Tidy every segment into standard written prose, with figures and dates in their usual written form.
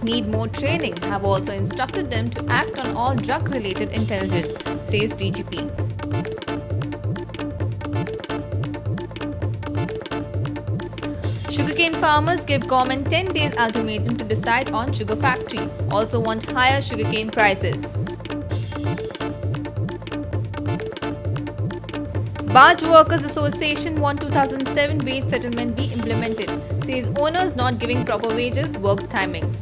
need more training, have also instructed them to act on all drug-related intelligence, says DGP. Sugarcane farmers give government 10 days ultimatum to decide on sugar factory. Also want higher sugarcane prices. Barge Workers Association want 2007 wage settlement be implemented, says owners not giving proper wages, work timings.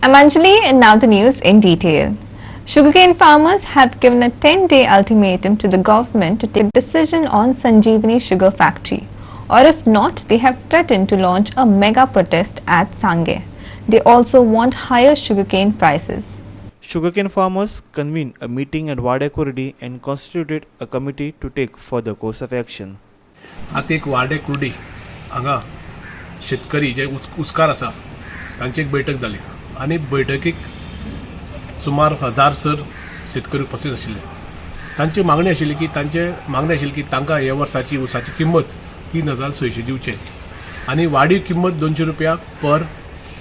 I'm Anjali and now the news in detail. Sugarcane farmers have given a 10-day ultimatum to the government to take a decision on Sanjeevani Sugar Factory, or if not, they have threatened to launch a mega protest at Sange. They also want higher sugarcane prices. Sugarcane farmers convened a meeting at Wadekurdi and constituted a committee to take further course of action. आता एक वाडेकुर्डी हांगा शेतकरी जे उस्कार आसा तांची एक बैठक जाली आनी बैठकीक सुमार 1000 सर शेतकरी उपस्थित आशिल्ले. तांची मागणी आशिल्ली की तांकां ह्या वर्साची उसाची किंमत 3600 दिवचे आनी वाडीव किंमत 200 रुपया पर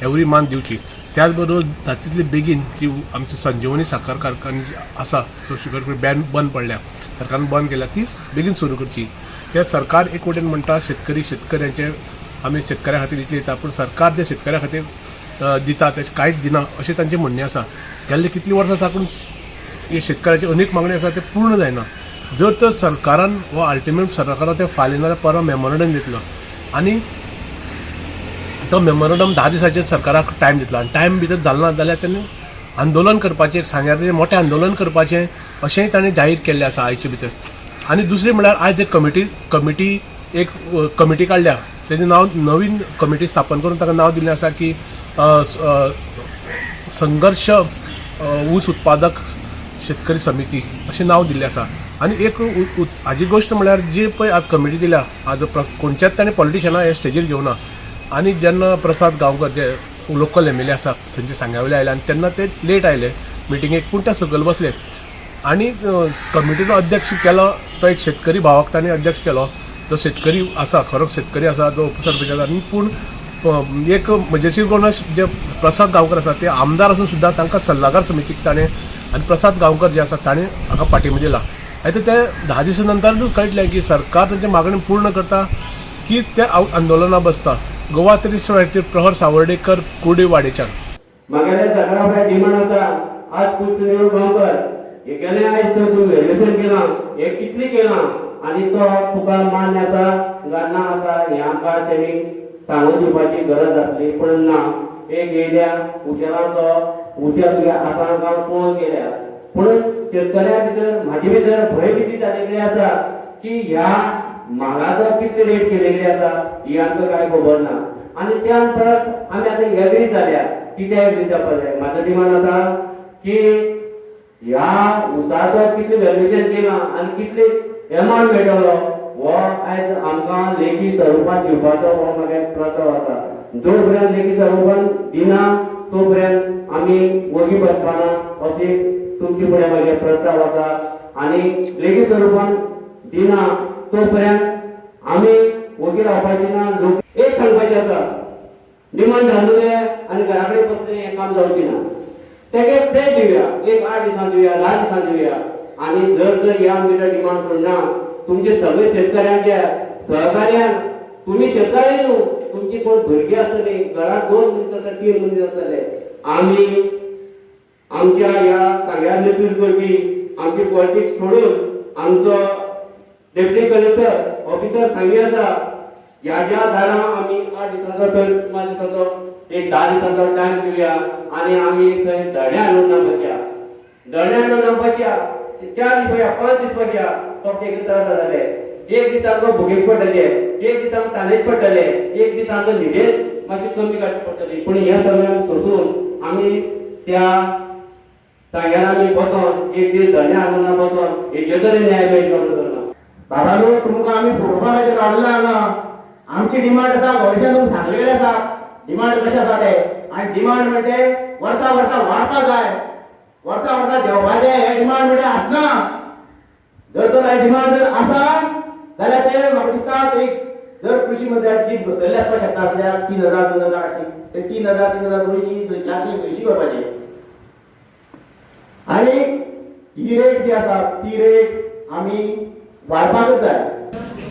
एवरी मंथ दिवची. त्याच बरोबर जातले बेगीन जी आमची संजीवनी साखर कारखाने आसा तो शुगर बंद पडल्या सरकारान बंद केल्या ती बेगीन सुरू करची. ते सरकार एक वटेन म्हणटा शेतकऱ्यांचे आमी शेतकऱ्या खातीर इतले दिता पूण सरकार जे शेतकऱ्या खातीर दिता तें कांयच दिना अशें तांचें म्हणणें आसा. गेल्ले कितलीं वर्सां साकून हे शेतकऱ्याचे अनेक मागणी आसा ते पूर्ण जायना. जर तर सरकारान हो अल्टिमेट सरकारान ते फाल्यां नाल्यार परवा मेमोरंडम दितलो आनी तो मेमोरंडम 10 दिसाचेर सरकाराक टायम दितलो आनी टायम भितर जालो ना जाल्यार तेणें आंदोलन करपाचें सांग्यार मोठें आंदोलन करपाचें अशेंय ताणें जाहीर केल्लें आसा आयचे भितर. आनी दुसरें म्हळ्यार आयज एक कमिटी काडल्या तेजें नांव नवीन कमिटी स्थापन करून ताका नांव दिल्लें आसा की संघर्ष ऊस उत्पादक शेतकरी समिती अशें नांव दिल्लें आसा. आनी एक हाजी गोश्ट म्हळ्यार जी पळय आज कमिटी दिल्या आज कोणच्याच ताणें पॉलिटिशनां हे स्टेजीर घेवना आनी जेन्ना प्रसाद गांवकर जे लोकल एम एल ए आसा थंयचे सांग्यावयले आयले आनी तेन्ना ते लेट आयले मिटिंगेक पूण ते सकयल बसले आनी कमिटीचो अध्यक्ष केलो तो एक शेतकरी भावाक ताणें अध्यक्ष केलो. तो शेतकरी आसा खरोच शेतकरी आसा तो उपसरपंच आसा आनी पूण एक मजेसीर करून जे प्रसाद गांवकर आसा ते आमदार आसून सुद्दां तांकां सल्लागार समितीक ताणें आनी प्रसाद गांवकर जे आसा ताणें हाका पाठिंबो दिला. आयतां ते 10 दिसां नंतरूच कळटलें की सरकार तांची मागणी पूर्ण करता की ते आंदोलनां बसता. गोवा तरी सुवातेर प्रहर सावर्डेकर कुर्डी वाडेच्यान म्हागेले सगळ्या डिमांड आसा आज कुस्तीवर गांवकर हे गेले आयज तर तूं व्हॅल्युएशन केलां हे कितली केलां आनी तो तुका मान्य आसा गान्ना आसा हे आमकां तेणी सांगून दिवपाची गरज आसली पूण ना. एक येयल्या उशेरान तो उशेर तुगे आसा गांव पळोवन गेल्या पूण शेतकऱ्या भितर म्हाजे भितर भंय कितें जालेली आसा की ह्या म्हागाचो कितले रेट केलेली आसा ही आमकां कांय खबर ना. आनी त्या परत आमी आतां एग्री जाल्या कितें एग्री जावपाक जाय. म्हाजो डिमांड आसा की ह्या उसाचो कितले व्हॅल्युएशन केलां आनी कितले एमावंट मेळटलो हो आयज आमकां लेखी स्वरुपांत दिवपाचो हो म्हागे प्रस्ताव आसा. जो पर्यंत लेखी स्वरुपांत दिना तो पर्यंत आमी वगी बसपाना अशी तुमचे फुडें म्हागे प्रस्ताव आसा. आनी लेखी स्वरुपांत दिना तो पर्यंत आमी वगी रावपाची ना. लोक एक सांगपाचें आसा डिमांड घालूया आनी घरा कडेन बसलें हें काम जावची ना. तेका एक डेट दिवया एक 8 दिसां दिवया 10 दिसां दिवया आनी जर ह्या आमचे डिमांड सोडना तुमचे सगळे शेतकऱ्यांच्या सहकार्यान तुमी शेतकरी न्हू तुमची कोण भुरगीं आसतली घरात 2 मनीस आसतले 3 मनीस आसतले आमी आमच्या ह्या सांग्यार नेतृत्व करपी आमची पॉलिटिक्स सोडून आमचो डेप्युटी कलेक्टर ऑफिसर सांगी आसा ह्या ज्या दारां आमी 8 दिसांचो तर 5 दिसांचो एक 10 दिसांचो टायम दिवया आनी आमी थंय धड्या हाडून ना बसया. धड्या हाडून ना बसया 4 दीस बसया 5 दीस बसया फक्त एक त्रास जाताले. एक दीस आमकां भुगेक पडटले एक दीस आमकां तानेच पडटले एक दीस आमकां न्हिदेच मातशी कमी काडची पडटली. पूण ह्या सगळ्यांक सोडून आमी त्या सांग्यार आमी बसोन एक दीस धड्या हाडून ना बसोन हेजे तरी न्याय मेळटलो करना. बाबालो तुमकां आमी फोटोफाय काडला हांगा आमची डिमांड आसा गोरशेन तुमकां सांगलेले आसा डिमांड कशें आसा ते आनी डिमांड म्हणजे वर्सा वाडपाक जाय वर्सा देवपाचें हे डिमांड म्हणजे आसना. जर तर डिमांड जर आसा जाल्यार ते म्हाका दिसता एक जर कृषी मंत्र्याची बसयल्ले आसपाक शकता आपल्याक 3000 2008 ते 3000 3200 400 600 करपाचे आनी ही रेट जी आसा ती रेट आमी वाडपाकच जाय.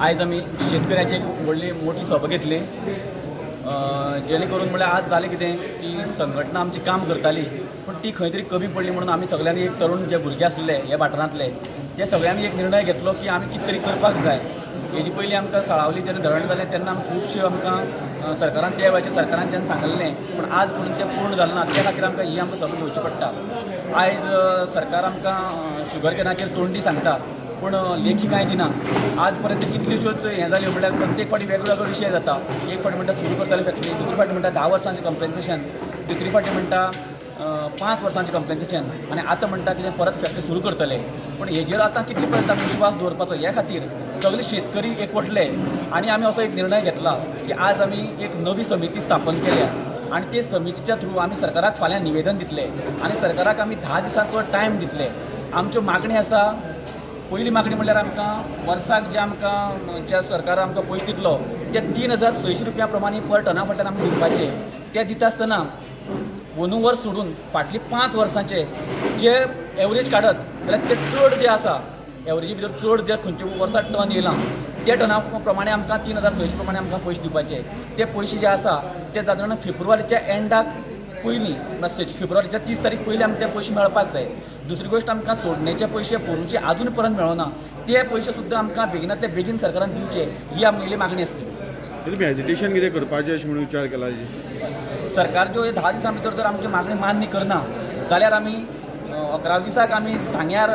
आयज आमी शेतकऱ्याची एक व्हडली मोठी सभा घेतली जेणे करून म्हळ्यार आज जालें कितें की संघटना आमची काम करताली पूण ती खंय तरी कमी पडली म्हणून आमी सगळ्यांनी एक तरुण जे भुरगे आसले ह्या वाठारांतले ते सगळ्यांनी एक निर्णय घेतलो की आमी कितें तरी करपाक जाय. हेजे पयलीं आमकां सळावली जेन्ना धरण जालें तेन्ना आमी खुबशे आमकां सरकारान त्या वेळाचेर सरकारान जेन्ना सांगलेलें पूण आज पूण तें पूर्ण जालें ना त्या खातीर आमकां ही आमकां सभा घेवची पडटा. आयज सरकार आमकां शुगर कॅनाचेर तोंडी सांगता पूण लेखी कांय दिना. आज पर्यंत कितल्योश्योच हें जाल्यो म्हळ्यार प्रत्येक फावटी वेगवेगळो विशय जाता. एक फावटी म्हणटा सुरू करताले फॅक्टरी, दुसरी फावटी म्हणटा 10 वर्सांचें कंपेन्सेशन, तिसरी फावटी म्हणटा 5 वर्सांचें कंपेन्सेशन आनी आतां म्हणटा कितें परत फॅक्टरी सुरू करतले. पूण हेजेर आतां कितले पर्यंत आमी विश्वास दवरपाचो ह्या खातीर सगळे शेतकरी एकवटले आनी आमी असो एक निर्णय घेतला की आज आमी एक नवी समिती स्थापन केल्या आनी ते समितीच्या थ्रू आमी सरकाराक फाल्यां निवेदन दितले आनी सरकाराक आमी 10 दिसांचो टायम दितले. आमच्यो मागणी आसा. पयली मागणी म्हणल्यार आमकां वर्साक जे आमकां ज्या सरकार आमकां पयशे दितलो ते 3600 रुपया प्रमाणे पर टना फाटल्यान आमी दिवपाचे. ते दिता आसतना अंदू वर्स सोडून फाटली 5 वर्सांचे जे एवरेज काडत जाल्यार ते चड जे आसा एवरेजी भितर चड जे खंयचे वर्सा टन येयलां त्या टना प्रमाणे आमकां 3600 प्रमाणे आमकां पयशे दिवपाचे. ते पयशे जे आसा ते सादारण फेब्रुवारीच्या एंडाक पयलीं फेब्रुवारीच्या 30 तारीख पयलीं आमकां ते पयशे मेळपाक जाय. दुसरी गोश्ट आमकां तोडणेचे पयशे पोरूचे आजून पर्यंत मेळना. ते पयशे सुद्दां आमकां बेगिनातले बेगीन सरकारान दिवचे ही आमगेली मागणी आसली. तुमी एजिटेशन कितें करपाचें अशें म्हणून विचार केला सरकार ज्यो 10 दिसां भितर जर आमची मागणी मान्य करना जाल्यार आमी 11 दिसाक आमी सांग्यार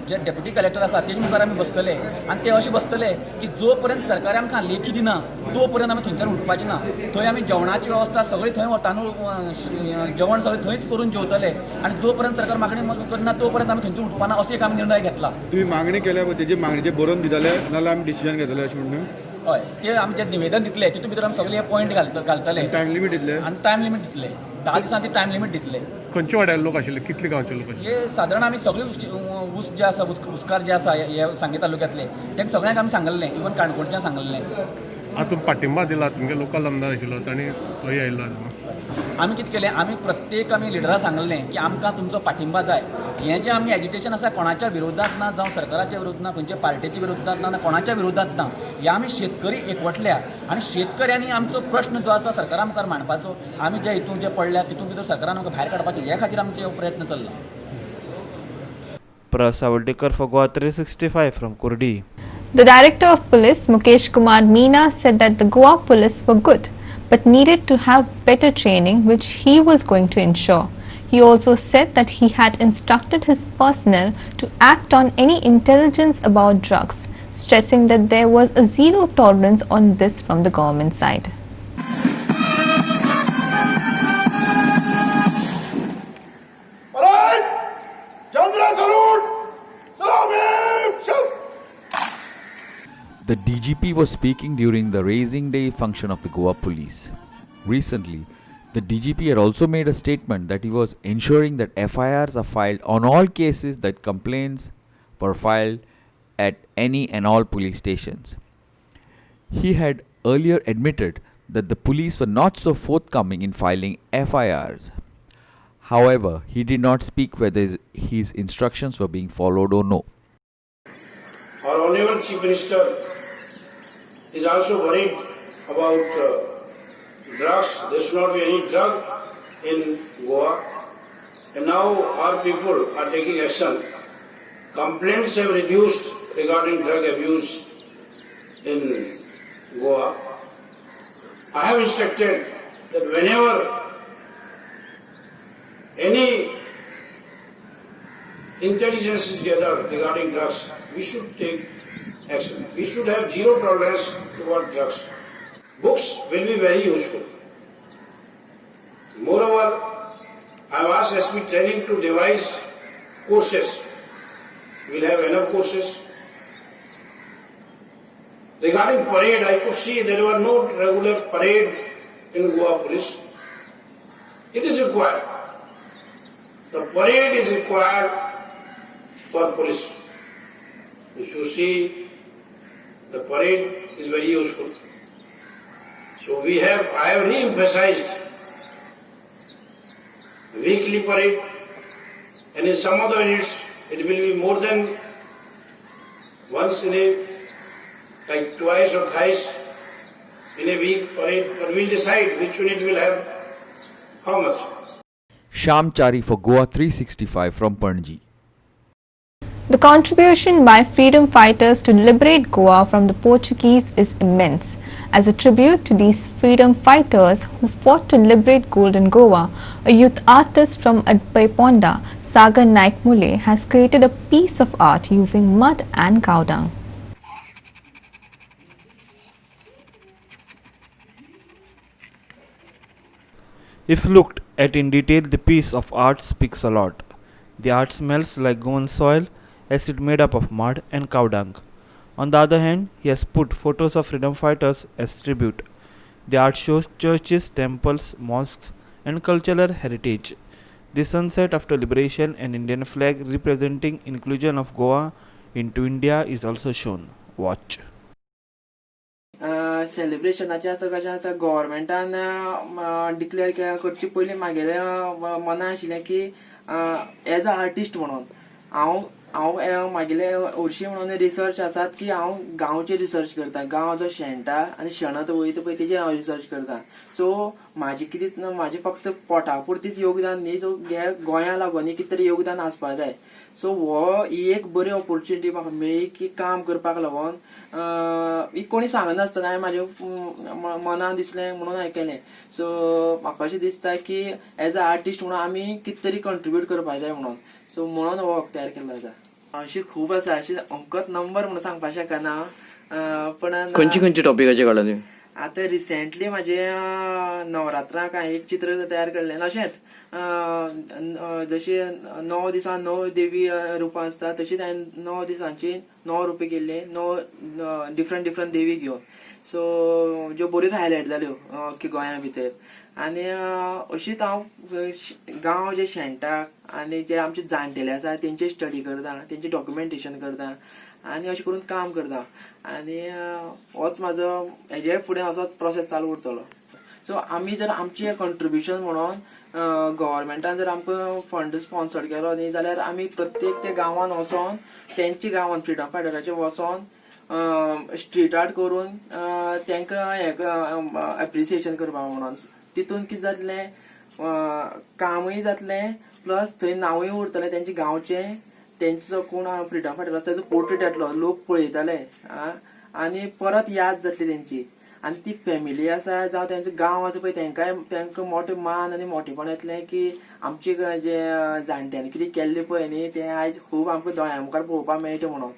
जे डेप्युटी कलेक्टर आसा तेजे मुखार आमी बसतले आनी ते अशें बसतले की जो पर्यंत सरकार आमकां लेखी दिना तो पर्यंत आमी थंयच्यान उठपाचे ना. थंय आमी जेवणाची वेवस्था सगळी थंय तांदूळ जेवण सगळें थंयच करून जेवतले आनी जो पर्यंत सरकार मागणी करना तो पर्यंत आमी थंयच्यान उठपाना असो एक आमी निर्णय घेतला. तुम्ही मागणी केल्या तेजे मागणीचेर बरोवन दिताले नाल्यार आमी डिसिजन घेतले अशें म्हणून हय ते आमी जें निवेदन दितले तितून भितर आमी सगळे पॉयंट घालतले टायम लिमीट दितले आनी टायम लिमीट दितले 10 दिसांची टायम लिमीट दितले. खंयचे वाड्याचे लोक आशिल्ले कितले गांवचे लोक आशिल्ले? हे सादारण आमी सगळे ऊस जे आसा उस्कार जे आसा हे सांगे तालुक्यांतले तेंकां सगळ्यांक आमी सांगलेलें इवन काणकोणच्यान सांगलेलें. हातून पाठिंबा दिला तुमगे लोकल आमदार आशिल्लो ताणी थंय आयिल्लो आमी कितें केलें आमी प्रत्येक आमी लिडराक सांगलेलें की आमकां तुमचो पाठिंबा जाय. हें जें आमी एजिटेशन आसा कोणाच्या विरोधात ना जावं सरकाराच्या विरोधात ना खंयच्या पार्टीच्या विरोधात ना कोणाच्या विरोधात ना. हे आमी शेतकरी एकवटल्या आनी शेतकऱ्यांनी आमचो प्रश्न जो आसा सरकारा मुखार मांडपाचो आमी जे हितून जे पडल्या तितून भितर सरकारान आमकां भायर काडपाचें ह्या खातीर आमचे प्रयत्न चल्ला. Savaltekar for Goa 365 from Kurdi. The Director of Police, Mukesh Kumar Meena, said that the Goa police were good but needed to have better training, which he was going to ensure. He also said that he had instructed his personnel to act on any intelligence about drugs, stressing that there was a zero tolerance on this from the government side. The DGP was speaking during the Raising Day function of the Goa Police. Recently, the DGP had also made a statement that he was ensuring that FIRs are filed on all cases that complaints were filed at any and all police stations. He had earlier admitted that the police were not so forthcoming in filing FIRs. However, he did not speak whether his instructions were being followed or no. Our Honorable Chief Minister is also worried about drugs. There should not be any drug in Goa. And now our people are taking action. Complaints have reduced regarding drug abuse in Goa. I have instructed that whenever any intelligence is gathered regarding drugs, we should take action. We should have zero tolerance toward drugs. Books will be very useful. Moreover, I have asked SP Training to devise courses. We will have enough courses. Regarding parade, I could see there were no regular parade in Goa Police. It is required. The parade is required for police. If you see the parade is very useful. So I have re-emphasized weekly parade, and in some other units it will be more than once in a, like twice or thrice in a week parade, but we'll decide which unit will have how much. Shyam Chari for Goa 365 from Panaji. The contribution by freedom fighters to liberate Goa from the Portuguese is immense. As a tribute to these freedom fighters who fought to liberate Golden Goa, a youth artist from Adbaiponda, Sagar Naik Mule, has created a piece of art using mud and cow dung. If looked at in detail, the piece of art speaks a lot. The art smells like Goan soil as it made up of mud and cow dung. On the other hand, he has put photos of freedom fighters as tribute. The art shows churches, temples, mosques and cultural heritage. The sunset after liberation and Indian flag representing inclusion of Goa into India is also shown. Watch. सेलिब्रेशनाचें आसा कशें आसा गव्हर्मेंटान declare करचे पयलीं म्हागेलें मना आशिल्लें की as a artist म्हणून हांव म्हागेले हरशीं म्हणून रिसर्च आसात की हांव गांवचे रिसर्च करता. गांव जो शेणटा आनी शेणत वयता पळय तेजेर हांव रिसर्च करता. सो म्हाजें फक्त पोटा पुरतीच योगदान न्ही, सो गोंया लागून कितें तरी योगदान आसपाक जाय. सो ही एक बरी ऑपॉर्च्युनिटी म्हाका मेळ्ळी की काम करपाक लागून. ही कोणी सांगनासतना हांवें म्हाज्या मनान दिसलें म्हणून हांवें केलें. सो म्हाका अशें दिसता की एज अ आर्टिस्ट म्हणून आमी कितें तरी कंट्रिब्यूट करपाक जाय म्हणून. सो म्हणून हो वर्क तयार केल्लो आसा. अशी खूब आसा, अशी अंकत नंबर म्हणून सांगपाक शकना, पण खंयची टॉपिकाचेर काडला तुवें? आता रिसेंटली माझे नवरात्राक हांवें एक चित्र तयार केल्लें. अशेंच जशी 9 दिसां 9 देवी रुपां आसता तशीच हांवें 9 दिसांची 9 रुपां केल्ली, 9 डिफरंट देवी घेवन. सो ज्यो बऱ्योच हायलायट जाल्यो की गोंया भितर. आनी अशीच हांव गांव जे शेणटाक आनी जे आमचे जाणटेले आसा तेंचे स्टडी करता, तेंचे डॉक्युमेंटेशन करता आनी अशें करून काम करता. आनी होच म्हाजो हेजे फुडें असोच प्रोसेस चालू उरतलो. सो आमी जर आमचे कंट्रिब्युशन म्हणून गव्हर्मेंटान जर आमकां फंड स्पॉन्सर केलो न्ही जाल्यार आमी प्रत्येक त्या गांवान वचोन तेंच्या गांवान फ्रिडम फायटराचे वचोन स्ट्रीट आर्ट करून तांकां एप्रिसिएशन करपाक म्हणून. तितून कितें जातलें, कामूय जातलें प्लस थंय नांवूय उरतलें तेंचे गांवचें. तेंचो कोण फ्रिडम फायटर आसा तेजो पोर्ट्रेट येतलो, लोक पळयतले आनी परत याद जातली तेंची. आनी ती फॅमिली आसा जावं तेंचो गांव आसा पळय तांकां मोठे मान आनी मोठेपण येतलें की आमचे जे जाणट्यांनी कितें केल्लें पळय न्ही तें आयज खूब आमकां दोळ्यां मुखार पळोवपाक मेळटा म्हणून.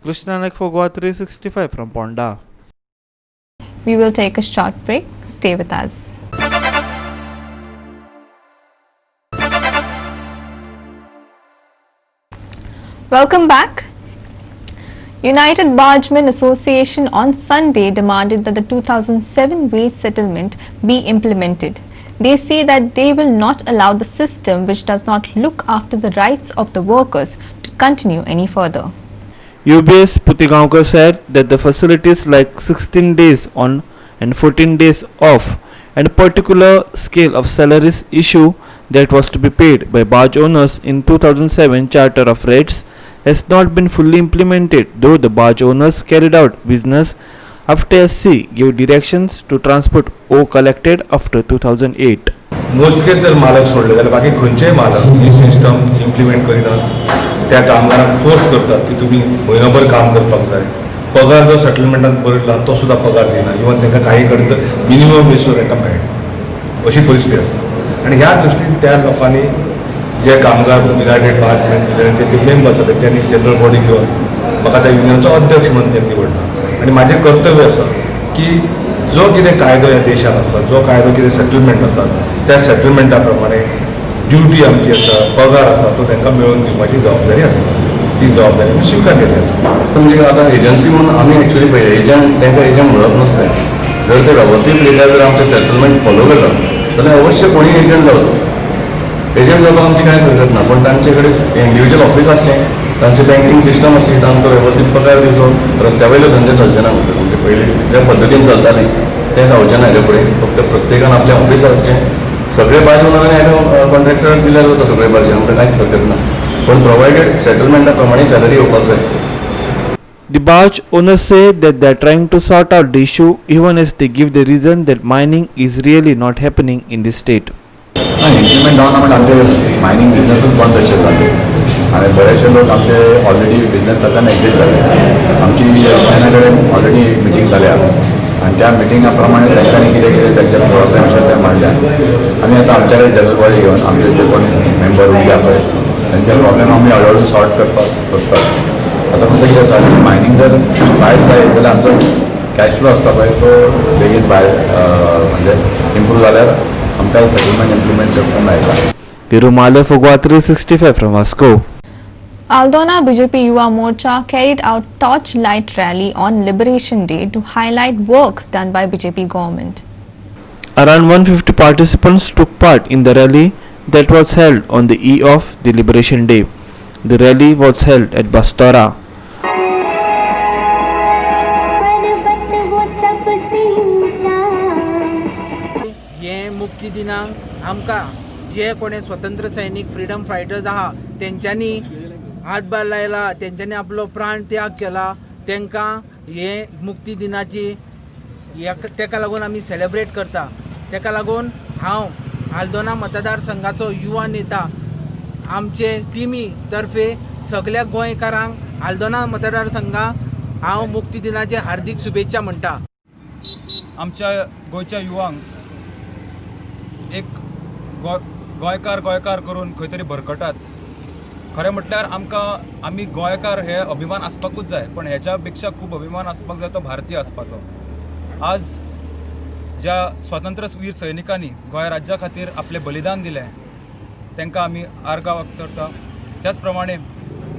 Krishna Naik for Goa 365 from Ponda. We will take a short break. Stay with us. Welcome back. United Bargemen Association on Sunday demanded that the 2007 wage settlement be implemented. They say that they will not allow the system which does not look after the rights of the workers to continue any further. UBS Putigaonkar said that the facilities like 16 days on and 14 days off and particular scale of salaries issue that was to be paid by barge owners in 2007 Charter of Rates has not been fully implemented, though the barge owners carried out business after SC gave directions to transport O collected after 2008. मोजके जर मालक सोडले जाल्यार बाकी खंयचेय मालक ही system implement करिनात. त्या कामगारांक फोर्स करतात की तुम्ही म्हयनोभर काम करपाक जाय. पगार जो सेटलमेंटान बरयला तो सुद्धा पगार दिना. इवन तांकां काही कडेन तर मिनिमम वेज सुद्धा तांकां मेळना अशी परिस्थिती आसा. आनी ह्या दृश्टीन त्या लोकांनी जे कामगार युनायटेड बार्जमेन जे मेंबर्स आसात त्यांनी जनरल बॉडी घेवन म्हाका त्या युनियनचो अध्यक्ष म्हणून त्यांनी निवडला. आनी म्हाजें कर्तव्य आसा की जो कितें कायदो ह्या देशान आसा, जो कायदो कितें सेटलमेंट आसा त्या सेटलमेंटा प्रमाणे ड्युटी आमची आसा, पगार आसा तो तांकां मेळोवन दिवपाची जबाबदारी आसा. ती जबाबदारी आमी स्विकारलेली आसा. म्हणजे आता एजन्सी म्हणून आम्ही ॲक्च्युली पळय एजंट तांकां एजंट म्हणत नसता. जर ते व्यवस्थितरित्या जर आमचे सेटलमेंट फॉलो करतात जाल्यार अवश्य कोणी एजंट जावचो. एजंट जावपाक आमची कांयच हरकत ना, पण तांचे कडेन इंडिव्हिज्युअल ऑफिस आसलें तांचे बँकिंग सिस्टम आसली तांचो वेवस्थीत पगार दिवचो रस्त्या वयले धंदे चलचे ना सर म्हणजे पयलीं ज्या पद्दतीन चलताले तें जावचें ना हेजे फुडें फक्त प्रत्येकान आपलें ऑफिस आसचें सगळे बाजू ओनरांनी कॉन्ट्रॅक्टराक दिल्यार जाता सगळे बाजू आमकां कांयच फरक ना पण प्रोवायडेड सेटलमेंटा प्रमाणे सॅलरी येवपाक जाय. The barge owners say that they are trying to sort out the issue even as they give the reason that mining is really not happening in the state. Implement जावना म्हणजे आमचे mining बिजनसूच बंद तशें जाले आनी बरेचशे लोक आमचे ऑलरेडी बिजनस करताना एग्जीट जाले. आमची एना कडेन ऑलरेडी मिटींग जाल्या आनी त्या मिटिंगा प्रमाणे तांच्यांनी कितें कितें तांचे प्रॉब्लेम आसा ते मांडल्या. आमी आतां आमच्या कडेन जनरल बॉडी घेवन आमचे जे कोण मेंबर उरल्या पळय तांचे प्रॉब्लेम आमी हळूहळू सॉर्ट करपाक सोदतात. आतां फक्त कितें आसा मायनींग जर भायर जायत जाल्यार आमचो कॅश फ्लो आसता पळय तो बेगीन भायर म्हणजे इम्प्रूव जाल्यार आमकां सेटलमेंट इम्प्लिमेंट करपाक मेळटा. Pirumale for Goa 365 from Vasco. Aldona BJP Yuva Morcha carried out torchlight rally on Liberation Day to highlight works done by BJP government. Around 150 participants took part in the rally that was held on the eve of the Liberation Day. The rally was held at Bastora. हे मुक्ती दिनांक आमकां जे कोणी स्वतंत्र सैनीक freedom fighters आहा तेंच्यांनी हातभार लायला तेंच्यांनी आपलो प्राण त्याग केला तांकां हे मुक्ती दिनाची तेका लागून आमी सेलेब्रेट करता. तेका लागून हांव आल्दोना मतदारसंघाचो युवा नेता आमचे टिमी तर्फे सगळ्या गोंयकारांक आल्दोना मतदारसंघाक हांव मुक्ती दिनाचे हार्दिक शुभेच्छा म्हणटा. आमच्या गोंयच्या युवांक एक गोंयकार करून खंय तरी भरकटात. खरें म्हटल्यार आमी गोंयकार हे अभिमान आसपाकूच जाय पण हेच्या पेक्षा खूब अभिमान आसपाक जाय तो भारतीय आसपाचो. आज ज्या स्वातंत्र्यवीर सैनिकांनी गोंय राज्या खातीर आपलें बलिदान दिलें तांकां आमी आर्गां करता. त्याच प्रमाणे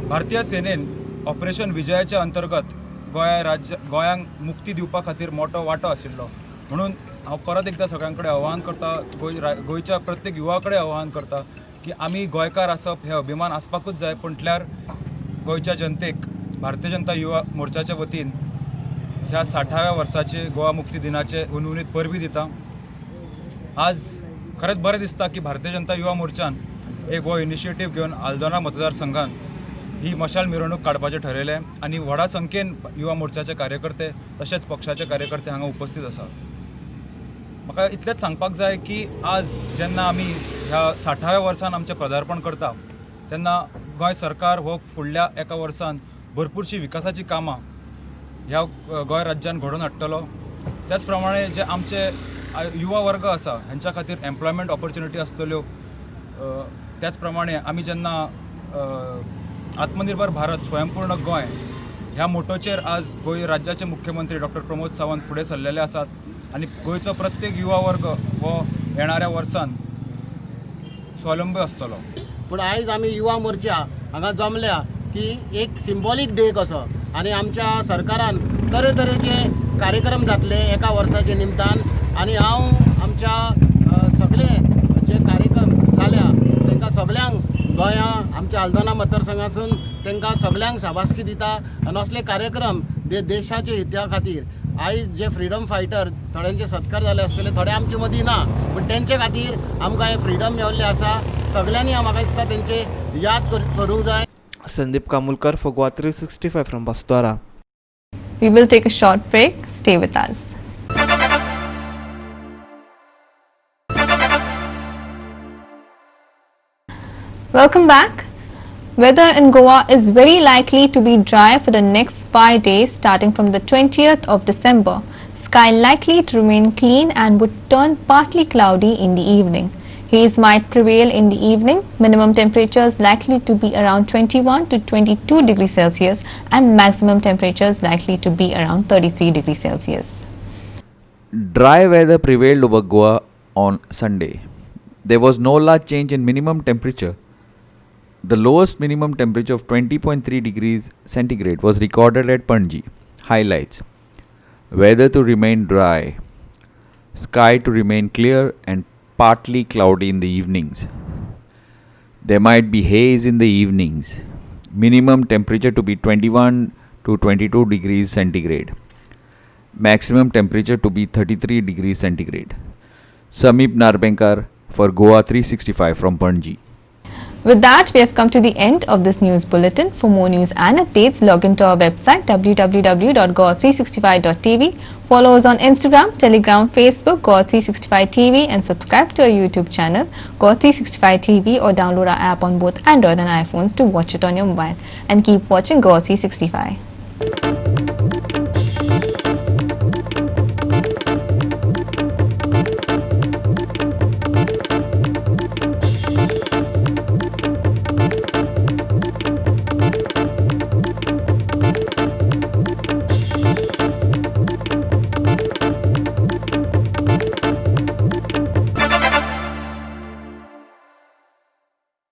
भारतीय सेनेन ऑपरेशन विजयाच्या अंतर्गत गोंयांक मुक्ती दिवपा खातीर मोठो वांटो आशिल्लो. म्हणून हांव परत एकदां सगळ्यां कडेन आव्हान करता गोंयच्या प्रत्येक युवा कडेन आव्हान करता की आमी गोंयकार आसप हे अभिमान आसपाकूच जाय. पूण गोंयच्या जनतेक भारतीय जनता युवा मोर्चाच्या वतीन ह्या 60व्या वर्साचे गोवा मुक्ती दिनाचे उणीत परबी दिता. आज खरेंच बरें दिसता की भारतीय जनता युवा मोर्चान एक हो इनिशिएटीव घेवन आल्दोना मतदारसंघान ही मशाल मिरवणूक काडपाचें ठरयलें आनी व्हडा संख्येन युवा मोर्चाचे कार्यकर्ते तशेंच पक्षाचे कार्यकर्ते हांगा उपस्थित आसा. म्हाका इतलेंच सांगपाक जाय की आज जेन्ना आमी ह्या 60व्या वर्सान आमचें पदार्पण करता तेन्ना गोंय सरकार हो फुडल्या एका वर्सान भरपूरशी विकासाची कामां ह्या गोंय राज्यान घडोवन हाडटलो. त्याच प्रमाणे जे आमचे युवा वर्ग आसा हांच्या खातीर एम्प्लॉयमेंट ऑपॉर्च्युनिटी आसतल्यो. त्याच प्रमाणे आमी जेन्ना आत्मनिर्भर भारत स्वयंपूर्ण गोंय ह्या मोटोचेर आज गोंय राज्याचे मुख्यमंत्री डॉक्टर प्रमोद सावंत फुडें सरलेले आसात आनी गोंयचो प्रत्येक युवा वर्ग हो येणाऱ्या वर्सान स्वावलंबी आसतलो. पूण आयज आमी युवा मोर्चा हांगा जमल्या की एक सिंबॉलीक डे कसो आनी आमच्या सरकारान तरेतरेचे कार्यक्रम जातले एका वर्साचे निमतान आनी हांव आमच्या सगळे जे कार्यक्रम जाल्या तांकां सगळ्यांक गोंया आमच्या आल्दोना मतदारसंघासून तांकां सगळ्यांक शाबासकी दिता. आनी असले कार्यक्रम देशाच्या हिता खातीर आयज जे फ्रीडम फायटर थोड्यांचे सत्कार जाले आसतले थोडे आमचे मदीं ना पूण तेंचे खातीर आमकां हे फ्रीडम मेळिल्लें आसा. सगळ्यांनी म्हाका दिसता तेंचे याद करूंक जाय. Sandeep Kamulkar for Goa 365 from Bastora. We will take a short break. Stay with us. Welcome back. Weather in Goa is very likely to be dry for the next 5 days starting from the 20th of December. Sky likely to remain clean and would turn partly cloudy in the evening. Haze might prevail in the evening. Minimum temperatures likely to be around 21 to 22 degrees Celsius and maximum temperatures likely to be around 33 degrees Celsius. Dry weather prevailed over Goa on Sunday. There was no large change in minimum temperature. The lowest minimum temperature of 20.3 degrees centigrade was recorded at Panji. Highlights: weather to remain dry, sky to remain clear and partly cloudy in the evenings. There might be haze in the evenings. Minimum temperature to be 21 to 22 degrees centigrade. Maximum temperature to be 33 degrees centigrade. Samip Narbenkar for Goa 365 from Panji. With that, we have come to the end of this news bulletin. For more news and updates, log into our website www.goa365.tv. Follow us on Instagram, Telegram, Facebook, Goa365TV, and subscribe to our YouTube channel, Goa365TV, or download our app on both Android and iPhones to watch it on your mobile. And keep watching Goa365.